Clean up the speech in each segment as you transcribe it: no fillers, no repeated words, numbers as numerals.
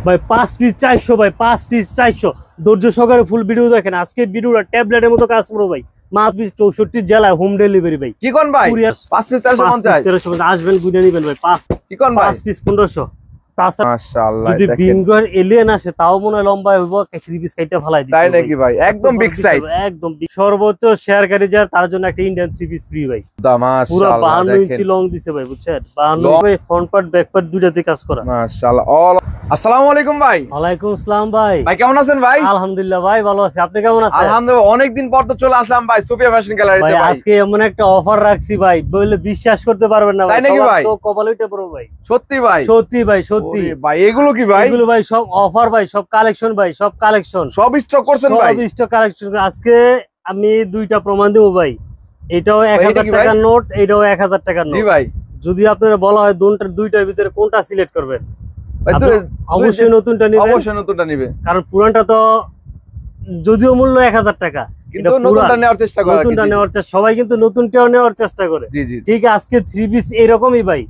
ভাই 5 পিস 400 ভাই 5 পিস 400 ধৈর্য সহকারে ফুল ভিডিও দেখেন। আজকে ভিডিওটা ট্যাবলেটের মতো কাজ করবো ভাই। মাত্র 64 জেলায় হোম ডেলিভারি ভাই। কি কোন ভাই 5 পিস 450 আসবেন গুনে নেবেন ভাই। 5 কি কোন ভাই 5 পিস 1500। মাশাআল্লাহ যদি বিঙ্গর এলিয়েন আসে তাও মনে হয় লম্বা হইব 3 পিস কাইটা ফলাই দিতে তাই নাকি ভাই? একদম বিগ সাইজ, একদম সর্বোচ্চ শেয়ারকারী যার তার জন্য একটা ইন্ডিয়ান 3 পিস ফ্রি ভাই। পুরো 52 ইঞ্চি লং দিছে ভাই, বুঝছেন? 52 ভাই, ফ্রন্ট পার্ট ব্যাক পার্ট দুইটাতে কাজ করা। মাশাআল্লাহ। আসসালামু আলাইকুম ভাই। ওয়ালাইকুম আসসালাম ভাই। ভাই কেমন আছেন ভাই? আলহামদুলিল্লাহ ভাই ভালো আছি, আপনি কেমন আছেন? আলহামদুলিল্লাহ, অনেকদিন পর তো চলে আসলাম ভাই সুফিয়া ফ্যাশন গ্যালারিতে ভাই। আজকে এমন একটা অফার রাখছি ভাই, বললে বিশ্বাস করতে পারবেন না ভাই। তাই নাকি ভাই? চোখ কপালে উঠে পড়ো ভাই। সত্যি ভাই? সত্যি ভাই সত্যি ভাই। এগুলো কি ভাই? এগুলো ভাই সব অফার ভাই, সব কালেকশন ভাই, সব কালেকশন, সব স্টক করছেন ভাই? সব স্টক কালেকশন। আজকে আমি দুইটা প্রমাণ দেব ভাই। এটাও 1000 টাকার নোট, এটাও 1000 টাকার নোট। জি ভাই। যদি আপনারা বলা হয় দুইটার ভিতরে কোনটা সিলেক্ট করবেন, অবশ্যই নতুনটা নেবেন। অবশ্যই নতুনটা নেবে, কারণ পুরানটা তো যদিও মূল্য 1000 টাকা, কিন্তু নতুনটা নেওয়ার চেষ্টা করে। নতুনটা নেওয়ার চেষ্টা, সবাই কিন্তু নতুনটাও নেওয়ার চেষ্টা করে। জি জি ঠিক আজকে 3 পিস এরকমই ভাই।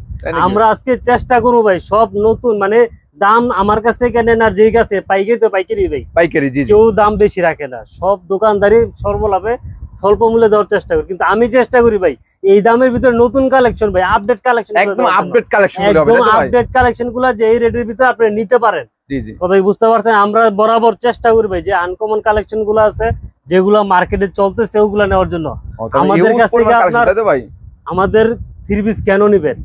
আমরা আজকে চেষ্টা করবো ভাই সব নতুন, মানে দাম আমার কাছ থেকে নেন আর যেই কাছে পাইকারি তো পাইকারি ভাই, পাইকারি। জি কেউ দাম বেশি রাখে না, সব দোকানদারি সর্বলাভে স্বল্প মূল্যে দেওয়ার চেষ্টা করি। কিন্তু আমি চেষ্টা করি ভাই এই দামের ভিতরে নতুন কালেকশন ভাই, আপডেট কালেকশন, একদম আপডেট কালেকশন গুলো হবে, একদম আপডেট কালেকশন গুলো যে এই রেটের ভিতরে আপনি নিতে পারেন। জি জি কথাই বুঝতে পারছেন? আমরা বরাবর চেষ্টা করি ভাই যে আনকমন কালেকশন গুলো আছে যেগুলো মার্কেটে চলতেছে ওগুলো নেওয়ার জন্য। আমাদের কাছ থেকে আপনার আমাদের 3 পিস কেন নিবেন?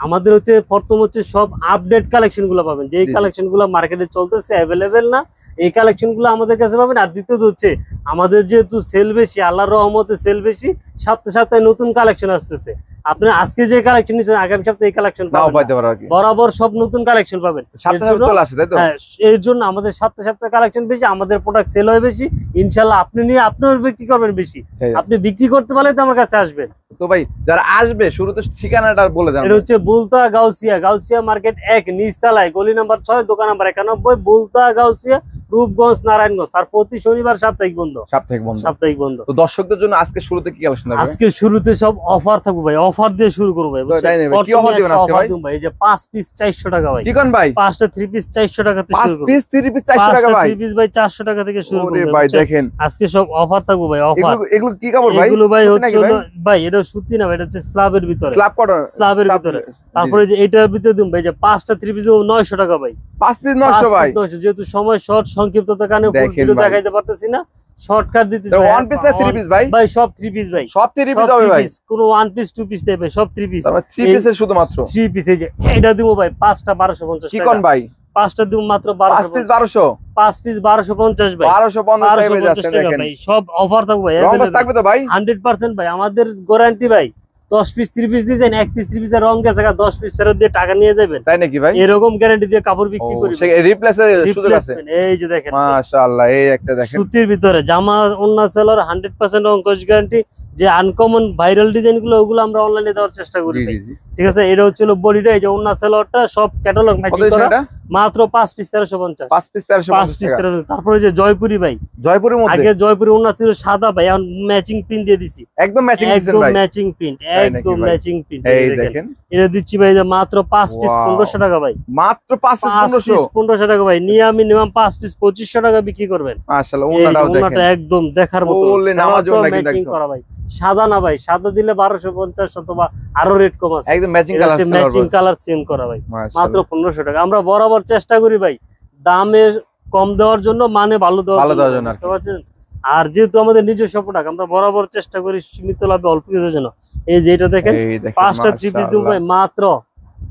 আমাদের হচ্ছে প্রথম হচ্ছে সব আপডেট কালেকশন গুলো পাবেন, যে কালেকশন গুলো মার্কেটে চলতেছে অ্যাভেলেবেল না, এই কালেকশন গুলো আমাদের কাছে পাবেন। আর দ্বিতীয়ত হচ্ছে আমাদের যেহেতু সেল বেশি, আল্লাহর রহমতে সেল বেশি, সপ্তাহে সপ্তাহে নতুন কালেকশন আসতেছে। আপনি আজকে যে কালেকশন নিচ্ছেন আগামী সপ্তাহে এই কালেকশন পাবেন, বরাবর সব নতুন কালেকশন পাবেন। এর জন্য আমাদের সপ্তাহে সপ্তাহে কালেকশন বেশি, আমাদের প্রোডাক্ট সেল হয় বেশি। ইনশাল্লাহ আপনি নিয়ে আপনিও বিক্রি করবেন বেশি। আপনি বিক্রি করতে পারলে তো আমার কাছে আসবেন। তো ভাই যারা আসবে শুরুতে ঠিকানাটা বলে দেন। এটা হচ্ছে বুলতা গাউসিয়া মার্কেট 1 নিচতলায়, গলি নাম্বার 6, দোকান নাম্বার 91, বুলতা গাউসিয়া, রূপগঞ্জ, নারায়ণগঞ্জ। আর প্রতি শনিবার সাপ্তাহিক বন্ধ। সাপ্তাহিক বন্ধ। তো দর্শকদের জন্য আজকে শুরুতে কি কালেকশন হবে? আজকে শুরুতে সব অফার থাকবে ভাই, অফার দিয়ে শুরু করব ভাই। কি অফার দিবেন আজকে ভাই? এই যে 5 পিস 400 টাকা ভাই। কি কোন ভাই? 5টা 3 পিস 400 টাকা থেকে শুরু করব। 5 পিস 3 পিস 400 টাকা ভাই। 3 পিস ভাই 400 টাকা থেকে শুরু করব। ওরে ভাই দেখেন আজকে সব অফার থাকবে ভাই, অফার। এগুলো কি কাপড় ভাই? এগুলো ভাই হচ্ছে ভাই এটা সুতি না ভাই, এটা হচ্ছে স্ল্যাবের ভিতরে, স্ল্যাব কটন, স্ল্যাবের ভিতরে। তারপরে যে এটার ভিতরে দিন ভাই যে 5টা 3 পিস 900 টাকা ভাই। 5 পিস 900 ভাই। 900, যেহেতু সময় শর্ট সংক্ষিপ্ততার কারণে ফুল ভিডিও দেখাইতে পারতেছি না, শর্টকাট দিতে চাই। 1 পিস না 3 পিস ভাই? ভাই সব 3 পিস ভাই, সব 3 পিস হবে ভাই, কোনো 1 পিস 2 পিস দেবে, সব 3 পিস। তারপর 3 পিসের শুধুমাত্র 3 পিস। এই যে এটা দিব ভাই 5টা 1250 টাকা। কি কোন ভাই? 5টা দিব মাত্র 1250। 5 পিস 1200, 5 পিস 1250 ভাই। 1250 টাকা যাচ্ছে দেখেন ভাই, সব অফার থাকবে ভাই। রং থাকবে তো ভাই 100% ভাই, আমাদের গ্যারান্টি ভাই। 10 পিস 3 পিস দিয়েছেন, 1 পিস 3 পিসের রং গেছে 10 পিস ফেরত দিয়ে টাকা নিয়ে যাবেন। তাই নাকি ভাই? এরকম গ্যারান্টি দিয়ে কাপড় বিক্রি করি। রিপ্লেসের সুযোগ আছে। এই যে দেখেন মাশাআল্লাহ, এই একটা দেখেন সুতির ভিতরে জামা ওন্না সেলার 100% অঙ্কশ গ্যারান্টি। যে আনকমন ভাইরাল ডিজাইন গুলো ওগুলো আমরা অনলাইনে দেওয়ার চেষ্টা করি। ঠিক আছে, এটা হচ্ছে বডিটা, এই যে ওন্না সেলারটা সব ক্যাটালগ ম্যাচিং করা, মাত্র 5 পিস 1350। 5 পিস 1350। তারপরে যে জয়পুরি ভাই, জয়পুরের মধ্যে আগে জয়পুরি ওন্না ছিল সাদা ভাই, এখন ম্যাচিং প্রিন্ট দিয়ে দিছি। একদম ম্যাচিং দিবেন ভাই, একদম ম্যাচিং প্রিন্ট, একদম ম্যাচিং প্রিন্ট। এই দেখেন এটা দিচ্ছি ভাই যে মাত্র 5 পিস 1500 টাকা ভাই। মাত্র 5 পিস 1500 টাকা ভাই। নিয়ে আমি নিলাম 5 পিস 2500 টাকা বিক্রি করবেন। মাশাআল্লাহ, ওন্নাটাও দেখেন, ওন্নাটা একদম দেখার মতো ম্যাচিং করা ভাই। সাদা না ভাই, সাদা দিলে 1250 অথবা আরো রেট কম আছে। একদম matching colour, matching colour same করা ভাই, মাত্র 1500 টাকা। আমরা বরাবর চেষ্টা করি ভাই দামে কম দেওয়ার জন্য, মানে ভালো দেওয়ার জন্য। বুঝতে পারছেন? আর যেহেতু আমাদের নিজস্ব প্রোডাক্ট, আমরা বরাবর চেষ্টা করি সীমিত লাভে অল্প কিছুর জন্য। এই যে এটা দেখেন 5টা 3 পিস দিব ভাই মাত্র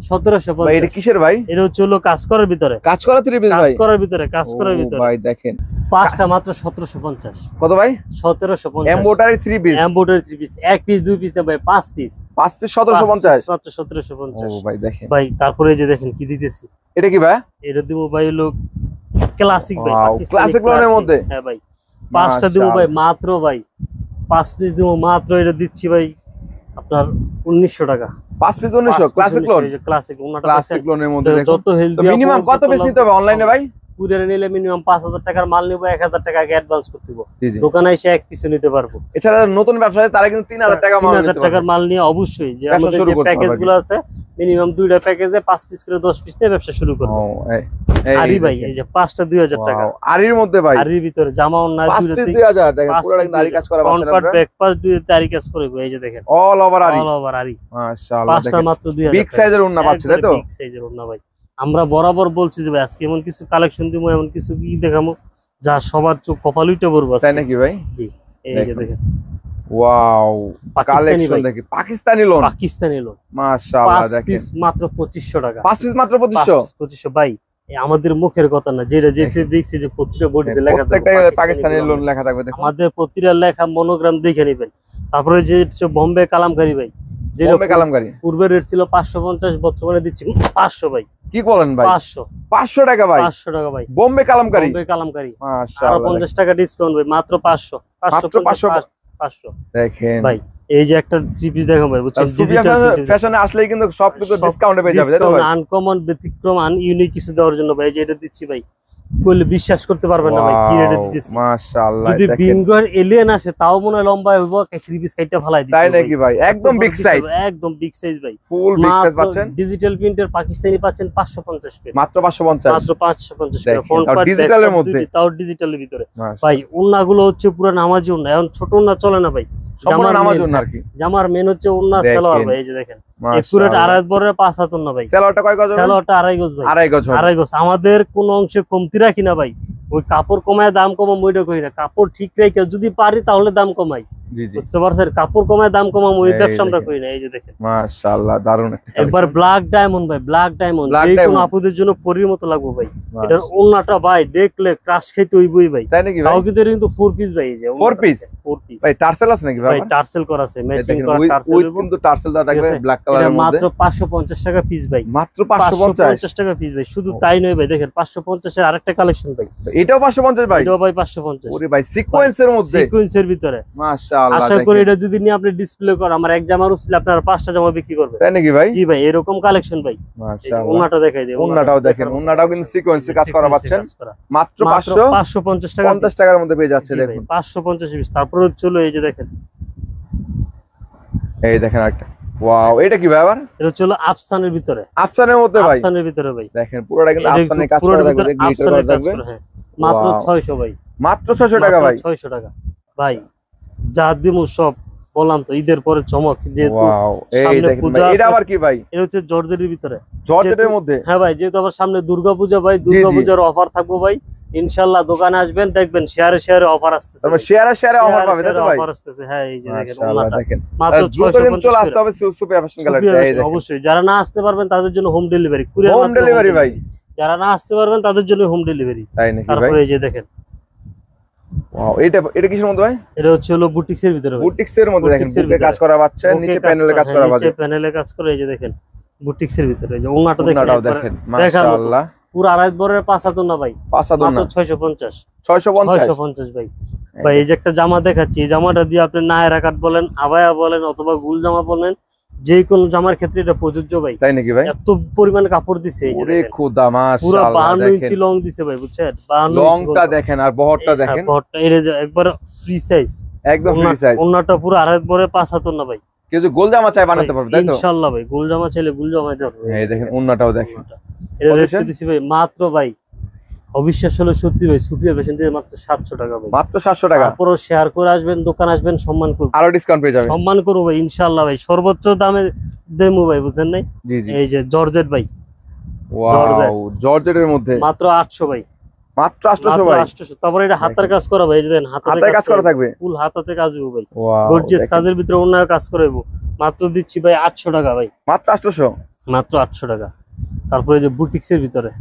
1750। ভাই এটা কিসের ভাই? এটা হচ্ছে কাজ করার ভিতরে, কাজ করা 3 পিস ভাই, কাজ করার ভিতরে, কাজ করার ভিতরে ভাই দেখেন 5টা মাত্র 1750। কত ভাই? 1750। Embroidery 3 piece, embroidery 3 piece, 1 piece 2 piece না ভাই, 5 পিস 1750 মাত্র 1750। ও ভাই দেখেন ভাই। তারপরে এই যে দেখেন কি দিতেছি, এটা কি ভাই? এটা দিব ভাই ক্লাসিক ভাই, ক্লাসিক লোনের মধ্যে। হ্যাঁ ভাই, 5টা দিব ভাই মাত্র ভাই, 5 পিস দিব মাত্র। এটা দিচ্ছি ভাই আপনার 1900 টাকা। 5 piece 1900 classic loan. Classic classic লোনের মধ্যে যত হেলদি। মিনিমাম কত পিস নিতে হবে অনলাইনে ভাই? কুরিয়ারে নিলে মিনিমাম 5000 টাকার মাল নিব, 1000 টাকা আগে অ্যাডভান্স করতে দিব, জি জি। দোকানে এসে এক পিছু নিতে পারবো। এছাড়া নতুন ব্যবসায়ী তারা কিন্তু 3000 টাকা মাল নিতে 3000 পারবে। টাকার মাল নিয়ে অবশ্যই যে ব্যবসা আমাদের শুরু যে করতে প্যাকেজ পারবে। গুলো আছে মিনিমাম 2টা প্যাকেজে 5 পিস করে 10 পিস নিয়ে ব্যবসা শুরু করব। আরি ভাই এই যে 5টা 2000 টাকা, আরির মধ্যে ভাই, আরির ভিতরে জামা ওন্না 5 পিস 2000 টাকা, পুরো কিন্তু আরি কাজ করা পাচ্ছেন আপনারা আপনারা। ব্যাক পাস দুই আরি কাজ করে এই যে দেখেন অল ওভার আরি, অল ওভার আরি, মাশাআল্লাহ 5টা দেখেন মাত্র 2000 বিগ সাইজের ওন্না পাচ্ছে তাই তো? বিগ সাইজের ওন্না ভাই। আমরা বরাবর বলছি যে ভাই আজকে এমন কিছু কালেকশন দিব, এমন কিছু কি দেখামু যা সবার চোখ কপাল উঠে পড়বে তাই নাকি ভাই? জি এই যে দেখেন ওয়াও পাকিস্তানি কালেকশন ভাই, দেখি, পাকিস্তানি লোন, পাকিস্তানি লোন মাশাআল্লাহ 5 দেখেন পিস মাত্র 2500 টাকা, 5 পিস মাত্র 2500। 2500 ভাই। আমাদের মুখের কথা না, যেটা যে ফেব্রিক্স যে প্রতিটা বডিতে লেখা থাকবে প্রত্যেকটা পাকিস্তানি লোন লেখা থাকবে দেখুন। আমাদের প্রতিটা লেখা মনোগ্রাম দেখে নেবেন। তারপরে যে বোম্বে কালামকারী ভাই, যেটা বোম্বে কালামকারী পূর্বের রেট ছিল 550, বর্তমানে দিচ্ছি 500 ভাই। কি বলেন ভাই? 500 টাকা ভাই, 500 টাকা ভাই বোম্বে কালামকারী, বোম্বে কালামকারী। আর মাশাআল্লাহ 50 টাকা ডিসকাউন্ট ভাই, মাত্র 500 500 দেখেন ভাই। এই যে একটা থ্রি পিস দেখো ভাই, বুঝছেন ডিজিটাল ফ্যাশনে আসলেই কিন্তু সব কিছু ডিসকাউন্টে পেয়ে যাবে তাই তো ভাই? আনকমন ব্যতিক্রম ইউনিক কিছু দেওয়ার জন্য ভাই যে এটা দিচ্ছি ভাই, কইলে বিশ্বাস করতে পারবেন না ভাই কি রেটে দিতেছি। মাশাআল্লাহ যদি দেখেন বিনগর এলিয়েন আসে তাও মনে হয় লম্বা হইব, থ্রি পিস কাইটা ফলাই দিতে তাই নাকি ভাই? একদম বিগ সাইজ, একদম বিগ সাইজ ভাই, ফুল বিগ সাইজ পাচ্ছেন। ডিজিটাল প্রিন্টের পাকিস্তানি পাচ্ছেন 550 করে, মাত্র 550, মাত্র 550 করে দেখেন, ফ্রন্ট তাও পার্ট ডিজিটালের মধ্যে, তাও ডিজিটালের ভিতরে মাশাআল্লাহ। ভাই। ওন্নাগুলো হচ্ছে পুরো নামাজি ওন্না, এখন ছোট ওন্না চলে না ভাই, সম্পূর্ণ নামাজ জন্য আর কি। জামার মেন হচ্ছে ওন্না সালোয়ার ভাই। এই যে দেখেন একুরেট মাশাআল্লাহ, আড়াই বরের 5 হাত ওন্না ভাই। সালোয়ারটা কয় গজ হবে? সালোয়ারটা আড়াই গজ ভাই, আড়াই গজ হবে। আড়াই গজ। আমাদের কোন অংশে কমতি রাখি না ভাই, ওই কাপড় কমায় দাম কমাম ওইটা করি না, কাপড় ঠিক রেখে যদি পারি তাহলে দাম কমাই, জি জি, বুঝতে পারছেন? কাপড় কমায় দাম কমাম ওই ব্যবসা আমরা করি না। এই যে দেখেন মাশাআল্লাহ দারুন একটা একবার ব্ল্যাক ডায়মন্ড ভাই, ব্ল্যাক ডায়মন্ড যে কোনো আপুদের জন্য পরীর মতো লাগবে ভাই। এটার ওন্নাটা ভাই দেখলে ক্রাশ খাইতে হইবই ভাই, তাই নাকি ভাই? তাও কিন্তু এটা কিন্তু 4 পিস ভাই। এই যে 4 পিস ভাই, টার্সেল আছে নাকি ভাই? ভাই টার্সেল করা আছে, ম্যাচিং করা টার্সেল উইথ কিন্তু টার্সেল দেওয়া থাকবে ব্ল্যাক কালারের মধ্যে। মাত্র 550 টাকা পিস ভাই, মাত্র 550 টাকা পিস ভাই। শুধু তাই নয় ভাই, দেখেন 550 এর আরেকটা কালেকশন ভাই, এটাও 550 ভাই। এটাও ভাই 550। ওরে ভাই সিকোয়েন্সের মধ্যে, সিকোয়েন্সের ভিতরে মাশাআল্লাহ। আশা করি এটা যদি নিয়ে আপনি ডিসপ্লে করেন, আমার এক জামার উসলে আপনারা 5টা জামা বিক্রি করবেন, তাই নাকি ভাই? জি ভাই এরকম কালেকশন ভাই। মাশাআল্লাহ, ওন্নাটা দেখাই দেই, ওন্নাটাও দেখেন, ওন্নাটাও কিন্তু সিকোয়েন্সে কাজ করা পাচ্ছেন মাত্র 550 টাকা, 50 টাকার মধ্যে পেয়ে যাচ্ছে দেখুন। 550 পিস। তারপরে চলো এই যে দেখেন, এই দেখেন একটা, ওয়াও এটা কি ভাই আবার? এটা চলো আফসানের ভিতরে, আফসানের মধ্যে ভাই, আফসানের ভিতরে ভাই। দেখেন পুরোটা কিন্তু আফসানের কাজ করা থাকবে, গ্লিটার করা থাকবে। হ্যাঁ মাত্র 600 ভাই, মাত্র 600 টাকা ভাই, 600 টাকা ভাই। যা দিমু সব বললাম তো, ঈদের পরে চমক যেহেতু ওয়াও। এই দেখেন ভাই, এটা আবার কি ভাই? এটা হচ্ছে জর্জেটের ভিতরে, জর্জেটের মধ্যে। হ্যাঁ ভাই, যেহেতু আবার সামনে দুর্গাপূজা ভাই, দুর্গাপূজার অফার থাকবো ভাই ইনশাআল্লাহ। দোকানে আসবেন দেখবেন শেয়ারে অফার আসতেছে, তারপর শেয়ারে অফার পাবে তাই তো ভাই? অফার আসতেছে। হ্যাঁ এই যে দেখেন মাশাআল্লাহ ওন্নাটা দেখেন, মাত্র দ্রুত কিন্তু চলে আসতে হবে সুপিয়া ফ্যাশন গ্যালারিতে। এই দেখেন অবশ্যই যারা না আসতে পারবেন তাদের জন্য হোম ডেলিভারি, হোম ডেলিভারি ভাই। যারা না আসতে পারবেন তাদের জন্য হোম ডেলিভারি, তাই নাকি ভাই? তারপরে এই যে দেখেন ওয়াও, এটা কিসের মধ্যে ভাই? এটা হচ্ছে হলো বুটিক্স এর ভিতরে, বুটিক্স এর মধ্যে দেখেন, বুকে কাজ করা পাচ্ছে, নিচে প্যানেলে কাজ করা পাচ্ছে, নিচে প্যানেলে কাজ করে। এই যে দেখেন বুটিক্স এর ভিতরে, এই যে ওন্নাটা দেখেন মাশাআল্লাহ, পুরো আড়াই বরের 5 হাত ওন্না ভাই, 5 হাত ওন্না, 650 ভাই। ভাই এই যে একটা জামা দেখাচ্ছি, এই জামাটা দিয়ে আপনি নায়রা কাট বলেন, আবায়া বলেন, অথবা গুল জামা বলেন, যে কোনো জামার ক্ষেত্রে এটা প্রযোজ্য ভাই। তাই নাকি ভাই? এত পরিমাণ কাপড় দিছে, এই যে ওরে দেখেন খোদা পুরো মাশাআল্লাহ 52 ইঞ্চি দেখেন, লং দিছে ভাই, বুঝছেন? 52 লংটা দেখেন আর বহরটা দেখেন, বহরটা এর একবার ফ্রি সাইজ, একদম ফ্রি সাইজ। ওন্নাটা পুরো আড়াই বরে 5 হাত ওন্না ভাই। কেউ যদি গোল জামা চাই বানাতে পারবে তাই তো? ইনশাআল্লাহ ভাই, গোল জামা চাইলে গোল জামাই দেব। এই দেখেন ওন্নাটাও দেখেন, এটা রেট দিছি ভাই মাত্র ভাই, অবিশ্বাস হলো সত্যি ভাই, সুপিয়া ফ্যাশন দিয়ে মাত্র 700 টাকা ভাই, মাত্র 700 টাকা। তারপরও শেয়ার করে আসবেন, দোকান আসবেন, সম্মান করব, আরো ডিসকাউন্ট পেয়ে যাবেন, সম্মান করব ভাই ইনশাআল্লাহ ভাই। সর্বোচ্চ দামে দেমু ভাই, বুঝছেন নাই? জি জি। এই যে জর্জেট ভাই, ওয়াও জর্জেটের মধ্যে মাত্র 800 ভাই, মাত্র 800 ভাই। 800। তারপরে এটা হাতের কাজ করা ভাই, এই যে দেখেন হাতে কাজ করা থাকবে, ফুল হাতাতে কাজ হবে ভাই, ওয়াও গর্জিয়াস কাজের ভিতরে অন্যায় কাজ করাইবো। মাত্র দিচ্ছি ভাই 800 টাকা ভাই, মাত্র 800, মাত্র 800 টাকা। তারপরে যে বুটিক্স এর ভিতরে,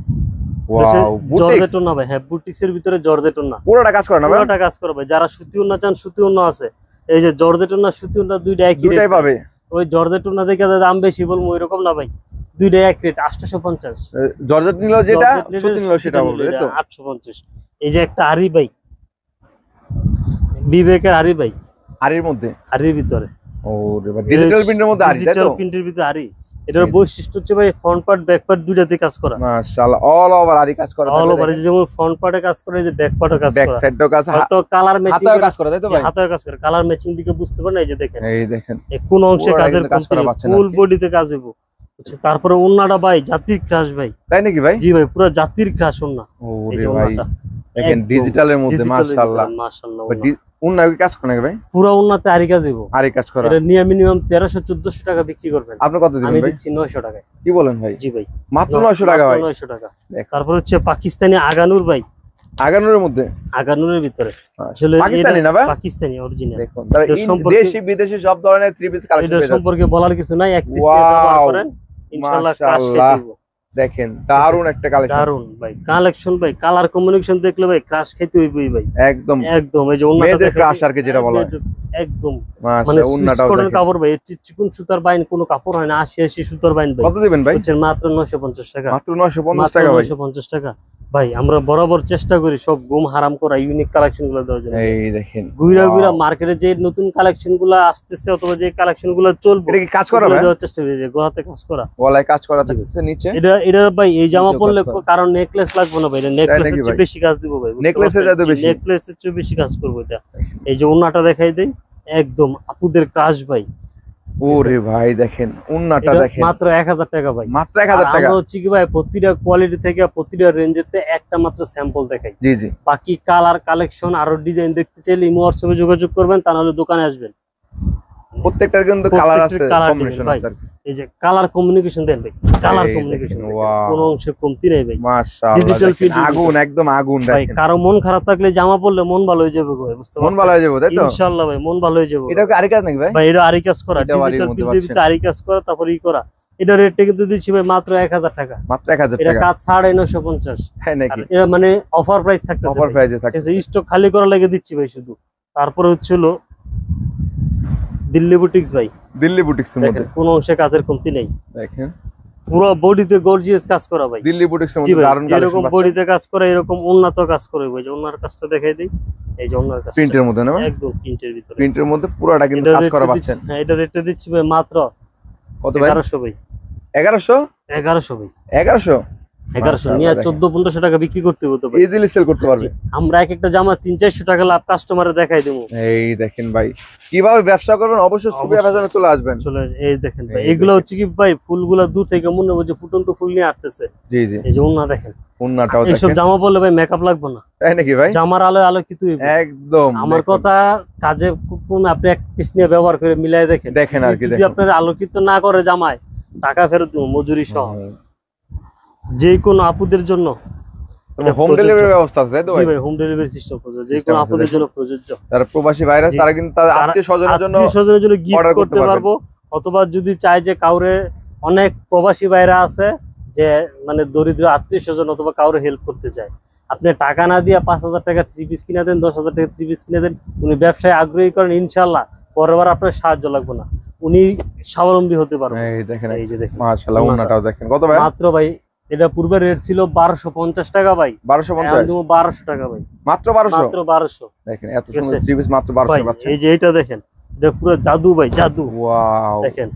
ওয়াও জর্জেট ওন্না ভাই, হ্যাঁ বুটিক্স এর ভিতরে জর্জেট ওন্না, পুরোটা কাজ করা না ভাই? পুরোটা কাজ করা ভাই। যারা সুতি ওন্না চান সুতি ওন্না আছে, এই যে জর্জেট ওন্না সুতি ওন্না দুইটা একই দুটাই রেট পাবে। ওই জর্জেট ওন্না দেখে দাম বেশি বলবো এরকম না ভাই, দুইটাই এক রেট 850। জর্জেট নিলো যেটা, সুতি নিলো সেটা বলবে তাই তো? 850। এই যে একটা আরি ভাই, বিবেকের আরি ভাই, আরির মধ্যে, আরির ভিতরে, ওরে ভাই ডিজিটাল প্রিন্টের মধ্যে আরি তাই ডিজিটাল তো? প্রিন্টের ভিতরে আরি, এটার বৈশিষ্ট্য হচ্ছে ভাই ফ্রন্ট পার্ট ব্যাক পার্ট দুইটাতে কাজ করা। মাশাআল্লাহ অল ওভার আরি কাজ করা, অল ওভার যেমন ফ্রন্ট পার্টে কাজ করে, এই যে ব্যাক পার্টে কাজ ব্যাক করা, সাইডেও কাজ, হয়তো কালার ম্যাচিং হাতেও কাজ করা, তাই তো ভাই? হাতেও কাজ করে, কালার ম্যাচিং দিকে বুঝতে পারেন। এই যে দেখেন, এই দেখেন কোন অংশে কাজের কাজ করা পাচ্ছেন, ফুল বডিতে কাজ হইব। তারপরে ওন্নাটা ভাই জাতির ক্রাশ ভাই। তাই নাকি ভাই? জি ভাই, পুরো জাতির ক্রাশ ওন্না। ওরে ভাই দেখেন ডিজিটালের মধ্যে মাশাআল্লাহ মাশাআল্লাহ। ওন্না কি কাজ করে নাকি ভাই? পুরো ওন্নাতে আরি কাজ হইব, আরি কাজ করা। এটা নিয়ে মিনিমাম 1300-1400 টাকা বিক্রি করবেন। আপনি কত দিবেন ভাই? আমি দিচ্ছি 900 টাকায়। কি বলেন ভাই? জি ভাই, মাত্র 900 টাকা ভাই? 900 টাকা। তারপর হচ্ছে পাকিস্তানি আগানুর ভাই। আগানুরের মধ্যে? আগানুরের ভিতরে আসলে পাকিস্তানি না ভাই? পাকিস্তানি অরিজিনাল। দেখুন তাহলে দেশি বিদেশি সব ধরনের থ্রি পিস কালেকশন এটা সম্পর্কে বলার কিছু নাই, এক পিস দিয়ে ব্যবহার করেন ইনশাআল্লাহ ক্রাশ খেতে দিব। দেখেন দারুন একটা কালেকশন, দারুন ভাই কালেকশন ভাই। কালার কমিউনিকেশন দেখলে ভাই ক্রাশ খেতে হইবই ভাই, একদম একদম। এই যে ওন্নাটা মেয়েদের ক্রাশ আর কি যেটা বলা হয়, একদম মানে মাশাআল্লাহ। ওন্নাটাও দেখেন কাপড় ভাই, চিকন সুতার বাইন কোনো কাপড় হয় না, 80 সুতার বাইন ভাই। কত দিবেন ভাই? হচ্ছে মাত্র 950 টাকা। মাত্র 950 টাকা ভাই? 950 টাকা ভাই। আমরা বরাবর চেষ্টা করি সব গুম হারাম করা ইউনিক কালেকশন গুলো দেওয়ার জন্য। এই দেখেন গুইরা গুইরা মার্কেটে যে নতুন কালেকশন গুলো আসতেছে অথবা যে কালেকশন গুলো চলবে, এটা কি কাজ করা ভাই? দেওয়ার চেষ্টা করি, যে গলাতে কাজ করা, গলায় কাজ করা থাকতেছে, নিচে এটা ভাই এই জামা পরলে কারণ নেকলেস লাগবে না ভাই, এটা নেকলেসের চেয়ে বেশি কাজ দিব ভাই। নেকলেসের চাইতে বেশি, নেকলেসের চেয়ে বেশি কাজ করব এটা। এই যে ওন্নাটা দেখাই দেই, একদম আপুদের ক্রাশ ভাই। ওরে ভাই দেখেন ওন্নাটা দেখেন, মাত্র 1000 টাকা ভাই। মাত্র 1000 টাকা। আমরা হচ্ছে কি ভাই প্রতিটা কোয়ালিটি থেকে প্রতিটা রেঞ্জেতে একটা মাত্র স্যাম্পল দেখাই। জি জি। বাকি কালার কালেকশন আরো ডিজাইন দেখতে চাইলে ইমো হোয়াটসঅ্যাপে যোগাযোগ করবেন, তা নাহলে দোকানে আসবেন। প্রত্যেকটার কিন্তু কালার আছে, কম্বিনেশন আছে। এই যে কালার কমিউনিকেশন দেন ভাই, কালার কমিউনিকেশন কোনো অংশে কমতি নেই ভাই। মাশাআল্লাহ ডিজিটাল ফিট আগুন, একদম আগুন ভাই। দেখেন কারো মন খারাপ থাকলে জামা পরলে মন ভালো হয়ে যাবে ভাই, বুঝতে পারছেন? মন ভালো হয়ে যাবে, তাই তো? ইনশাআল্লাহ ভাই মন ভালো হয়ে যাবে। এটা কি আরি কাজ নাকি ভাই? ভাই এটা আরি কাজ করা, ডিজিটাল ফিল্ডে আরি কাজ করা, তারপর ই করা। এটা রেটটা কিন্তু দিচ্ছি ভাই মাত্র 1000 টাকা। মাত্র 1000 টাকা। এটা কাজ 950। তাই নাকি? এটা মানে অফার প্রাইস থাকতেছে, অফার প্রাইসে থাকতেছে, স্টক খালি করা লাগে দিচ্ছি ভাই শুধু। তারপরে হচ্ছিল দিল্লি বুটিক্স ভাই। দিল্লি বুটিক্স এর মধ্যে কোন অংশে কাজের কমতি নেই, দেখেন পুরো বডিতে গর্জিয়াস কাজ করা ভাই। দিল্লি বুটিক্স এর মধ্যে দারুণ কালেকশন এরকম বডিতে কাজ করা, এরকম উন্নত কাজ করে ভাই। যে ওনার কাজটা দেখাই দেই, এই যে ওনার কাজ প্রিন্টের মধ্যে না? একদম প্রিন্টের ভিতরে, প্রিন্টের মধ্যে পুরোটা কিন্তু কাজ করা পাচ্ছেন। হ্যাঁ এটা রেটটা দিচ্ছি ভাই মাত্র কত ভাই? 1100 ভাই। 1100? 1100 ভাই। 1100? 1100 নিয়ে 1400-1500 টাকা বিক্রি করতে হতো ভাই, ইজিলি সেল করতে পারবে। আমরা এক একটা জামা 300-400 টাকা লাভ কাস্টমারে দেখাই দেবো। এই দেখেন ভাই কিভাবে ব্যবসা করবেন, অবশ্যই সুবিধা ফ্যাশনে চলে আসবেন। চলে এই দেখেন ভাই, এগুলো হচ্ছে কি ভাই ফুলগুলা দূর থেকে মনে হয় যে ফুটন্ত ফুল নিয়ে আসতেছে। জি জি। এই যে ওন্না দেখেন, ওন্নাটাও এইসব দেখেন। জামা পরলে ভাই মেকআপ লাগবে না, তাই নাকি ভাই? জামার আলো আলোকিত হইবে একদম। আমার কথা কাজে কোন আপনি এক পিস নিয়ে ব্যবহার করে মিলাই দেখেন, দেখেন আর কি। যদি আপনার আলোকিত না করে জামায় টাকা ফেরত দেব মজুরি সহ। যে কোনো আপুদের জন্য হোম ডেলিভারি ব্যবস্থা আছে, তাই তো ভাই? জি ভাই হোম ডেলিভারি সিস্টেম প্রযোজ্য, যে কোনো আপুদের জন্য প্রযোজ্য। যারা প্রবাসী ভাইরা তারা কিন্তু তাদের আত্মীয়স্বজনের জন্য গিফট করতে পারবো, অথবা যদি চায় যে কাউরে, অনেক প্রবাসী ভাইরা আছে যে মানে দরিদ্র আত্মীয়স্বজন অথবা কাউরে হেল্প করতে চায়, আপনি টাকা না দিয়ে 5000 টাকা 3 পিস কিনে দেন, 10,000 টাকা 3 পিস কিনে দেন, উনি ব্যবসায় আগ্রহী করেন, ইনশাআল্লাহ পরের বার আপনার সাহায্য লাগবে না, উনি স্বাবলম্বী হতে পারবেন। এই দেখেন, এই যে দেখেন মাশাআল্লাহ ওন্নাটাও দেখেন। কত ভাই? মাত্র ভাই এটা পূর্বে রেট ছিল 1250 টাকা ভাই। 1250? 1200 টাকা ভাই। মাত্র 1200? মাত্র 1200। দেখেন এত সুন্দর থ্রি পিস মাত্র 1200 পাচ্ছেন। এই যে এটা দেখেন, এটা পুরো জাদু ভাই, জাদু। ওয়াও দেখেন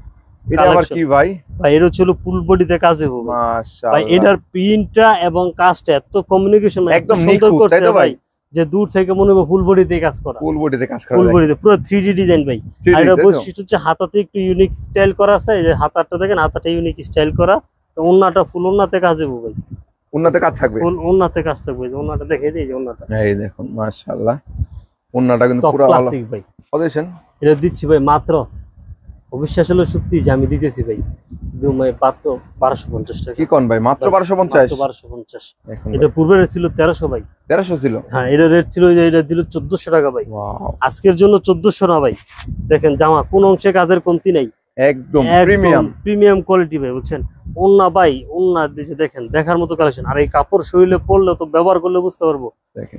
এটা আবার কি ভাই? ভাই এটা ছিল ফুল বডিতে কাজে হবে মাশাআল্লাহ ভাই। এটার প্রিন্টটা এবং কাজটা এত কমিউনিকেশন একদম সুন্দর নিখুঁত, করছে তাই তো ভাই? যে দূর থেকে মনে হবে ফুল বডিতে কাজ করা, ফুল বডিতে কাজ করা, ফুল বডিতে পুরো 3D ডিজাইন ভাই। 3D আর এটা বৈশিষ্ট্য হচ্ছে হাতাতে একটু ইউনিক স্টাইল করা আছে, এই যে হাতাটা দেখেন, হাতাটা ইউনিক স্টাইল করা, তো ওন্নাটা ফুল ওন্নাতে কাজ হবে ভাই, ওন্নাতে কাজ থাকবে, ফুল ওন্নাতে কাজ থাকবে। ওন্নাটা দেখে দিই, যে ওন্নাটা এই দেখুন মাশাআল্লাহ ওন্নাটা কিন্তু পুরো ক্লাসিক ভাই। কত দিবেন? এটা দিচ্ছি ভাই মাত্র, অবিশ্বাস হলো সত্যি যে আমি দিতেছি ভাই, মাত্র 1250 টাকা। কি কোন ভাই? মাত্র 1250? 1250। এটা পূর্বে রেট ছিল 1300 ভাই। 1300 ছিল? হ্যাঁ এটা রেট ছিল, এটা দিল 1400 টাকা ভাই। ওয়াও আজকের জন্য 1400 না ভাই। দেখেন জামা কোন অংশে কাজের কমতি নাই, একদম প্রিমিয়াম, প্রিমিয়াম কোয়ালিটি ভাই, বুঝছেন? ওন্না ভাই ওন্না দিছে, দেখেন দেখার মতো কালেকশন। আর এই কাপড় শরীরে পরলে তো ব্যবহার করলে বুঝতে পারবো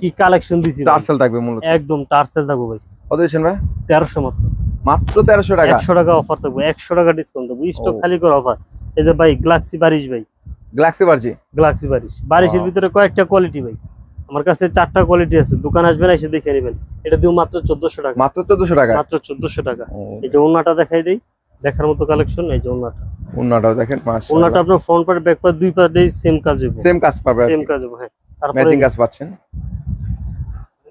কি কালেকশন দিছি। টার্সেল থাকবে মূলত, একদম টার্সেল থাকবে ভাই। কত দিবেন ভাই? 1300 মাত্র। মাত্র 1300 টাকা? 100 টাকা অফার থাকবে, 100 টাকা ডিসকাউন্ট থাকবে, স্টক খালি করে অফার। এই যে ভাই গ্লাক্সি বারিশ ভাই, গ্লাক্সি বারিশ, গ্লাক্সি বারিশ, বারিশের ভিতরে কয়েকটা কোয়ালিটি ভাই, আমার কাছে 4টা কোয়ালিটি আছে, দোকান আসবেন এসে দেখে নেবেন। এটা দিও মাত্র 1400 টাকা। মাত্র 1400 টাকা? মাত্র 1400 টাকা। এটা ওন্নাটা দেখাই দেই, দেখার মতো কালেকশন। এই যে ওন্নাটা, ওন্নাটাও দেখেন মাশাআল্লাহ। ওন্নাটা আপনার ফ্রন্ট পার্ট ব্যাক পার্ট দুই পার্টেই সেম কাজ হবে, সেম কাজ পাবে, সেম কাজ হবে। হ্যাঁ, তারপরে ম্যাচিং কাজ পাচ্ছেন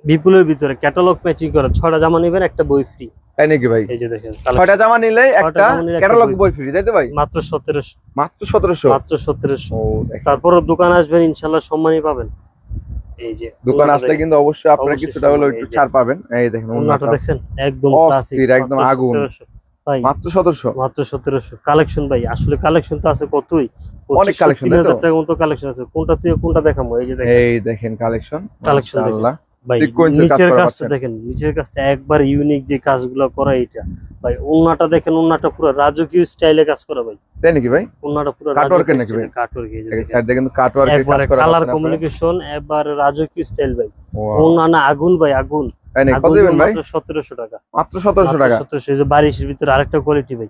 বিপুলের ভিতরে ক্যাটালগ ম্যাচিং করা 6টা জামা নেবেন একটা বই ফ্রি। তাই নাকি ভাই? এই যে দেখেন 6টা জামা নিলে একটা ক্যাটালগ বই ফ্রি, তাই তো ভাই? মাত্র 1700, মাত্র 1700, মাত্র 1700। ও দেখেন, তারপর দোকান আসবেন ইনশাআল্লাহ সম্মানই পাবেন। এই যে দোকান আসলে কিন্তু অবশ্যই আপনারা অবশ্যই কিছুটা হলো একটু এই যে ছাড় পাবেন। এই দেখেন ওন্নাটা ওন্নাটা দেখছেন একদম ক্লাসিক, অস্থির, একদম আগুন। ভাই মাত্র 1700, মাত্র 1700 কালেকশন ভাই। আসলে কালেকশন তো আছে কতই, অনেক কালেকশন, 3000 টাকার মতো কালেকশন আছে। কোনটা থেকে কোনটা দেখাবো? এই যে দেখেন, এই দেখেন কালেকশন কালেকশন দেখেন মাশাআল্লাহ। ভাই। সিকোয়েন্সের কাজ নিচের করা কাজটা পাচ্ছেন। দেখেন, নিচের কাজটা একবার ইউনিক যে কাজগুলো করা এটা ভাই। ওন্নাটা দেখেন, ওন্নাটা পুরো রাজকীয় স্টাইলে কাজ করা ভাই। তাই নাকি ভাই? ওন্নাটা পুরো কাটওয়ার্কের রাজকীয় নাকি ভাই? স্টাইলে কাটওয়ার্ক। এই যে এই দেখেন সাইডে কিন্তু কাটওয়ার্কের কাজ একবারে করা কালার পাচ্ছেন আপনারা। কমিউনিকেশন, একবার রাজকীয় স্টাইল ভাই। Wow, ওন্না আগুন ভাই, আগুন। তাই নাকি? কত আগুন দিবেন ভাই? মাত্র 1700 টাকা, মাত্র 1700 টাকা। 1700। এই যে বারিশের ভিতরে আরেকটা কোয়ালিটি ভাই,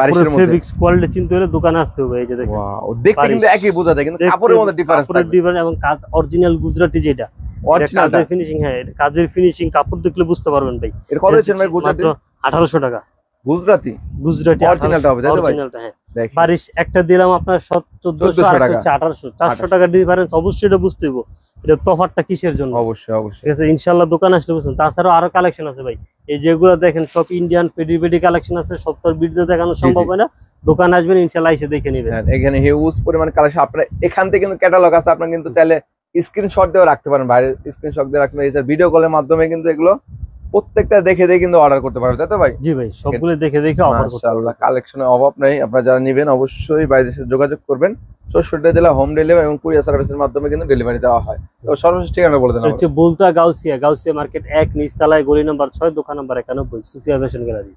বারিশের কাপড়ের মধ্যে ফেব্রিক্স কোয়ালিটি চিনতে হলে দোকানে আসতে হবে। এই যে দেখেন ওয়াও, দেখতে কিন্তু বারিশ। একই বোঝা যায় কিন্তু দেখতে কাপড়ের মধ্যে ডিফারেন্স কাপড়ের থাকবে। ডিফারেন্স এবং কাজ অরিজিনাল গুজরাটি যেটা, এটা অরিজিনালটা কাজের ফিনিশিং। হ্যাঁ, এটা কাজের ফিনিশিং, কাপড় দেখলে বুঝতে পারবেন ভাই। এর কত দিচ্ছেন ভাই গুজরাটি? মাত্র 1800 টাকা গুজরাটি গুজরাটি। অরিজিনালটা হবে, তাই তো ভাই? অরিজিনালটা হ্যাঁ। দেখেন বারিশ একটা দিলাম আপনার 1400 1400 আর টাকা। হচ্ছে 1800, 400 টাকা ডিফারেন্স। অবশ্যই এটা বুঝতে হবে এটা তফাৎটা কিসের জন্য। অবশ্যই অবশ্যই। ঠিক আছে, ইনশাআল্লাহ দোকান আসলে বুঝছেন। তাছাড়াও আরো কালেকশন আছে ভাই। এই যেগুলো দেখেন সব ইন্ডিয়ান পেডি পেডি কালেকশন আছে, সব তো ভিডিও দেখানো সম্ভব হয় না। দোকান আসবেন ইনশাআল্লাহ এসে দেখে নেবেন। হ্যাঁ, এখানে হিউজ পরিমাণ কালেকশন। আপনারা এখান থেকে কিন্তু ক্যাটালগ আছে, আপনারা কিন্তু চাইলে স্ক্রিনশট দিয়ে রাখতে পারেন, বাইরে স্ক্রিনশট দিয়ে রাখতে পারেন। এছাড়া ভিডিও কলের মাধ্যমে কিন্তু এগুলো প্রত্যেকটা দেখে দেখে কিন্তু অর্ডার করতে পারবে, তাই তো ভাই? জি ভাই, সবগুলো দেখে দেখে অফার করতে মাশাআল্লাহ, হবে। কালেকশনের অভাব নেই। আপনারা যারা নেবেন অবশ্যই বাইরের সাথে যোগাযোগ করবেন। 64টা জেলা হোম ডেলিভারি এবং কুরিয়ার সার্ভিসের মাধ্যমে কিন্তু ডেলিভারি দেওয়া হয়। তো সর্বশেষ ঠিকানা বলে দেন এটা হচ্ছে বুলতা গাউসিয়া, গাউসিয়া মার্কেট 1 নিচতলায়, গলি নাম্বার 6, দোকান নাম্বার 91, সুফিয়া ফ্যাশন গ্যালারি।